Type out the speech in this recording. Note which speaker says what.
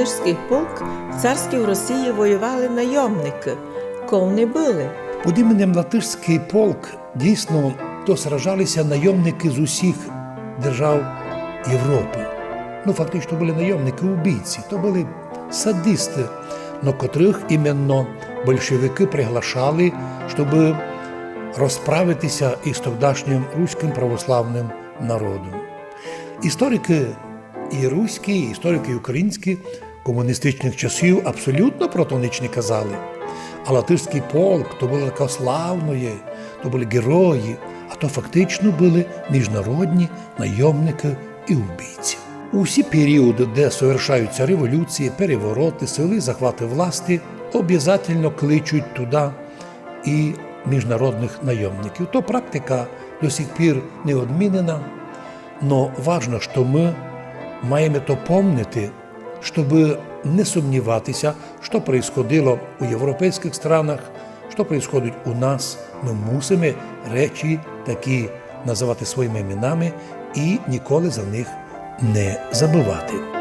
Speaker 1: латишський полк в царській Росії воювали найомники. Ковни били.
Speaker 2: Під іменем Латишський полк дійсно то сражалися найомники з усіх держав Європи. Фактично були найомники-убійці, то були садисти, но котрих іменно большевики приглашали, щоб розправитися із тогдашнім руським православним народом. Історики і руські, і історики і українські комуністичних часів абсолютно про то ніч не казали. А Латишський полк то було таке славне, то були герої, а то фактично були міжнародні найомники і убійці. У всі періоди, де совершаються революції, перевороти, сили, захвати власти, обов'язково кличуть туди і міжнародних найомників. То практика до сих пір не відмінена, но важно, що ми маємо то пам'ятати, щоб не сумніватися, що происходило у європейських странах, що происходить у нас. Ми мусимо речі такі називати своїми іменами і ніколи за них не забувати.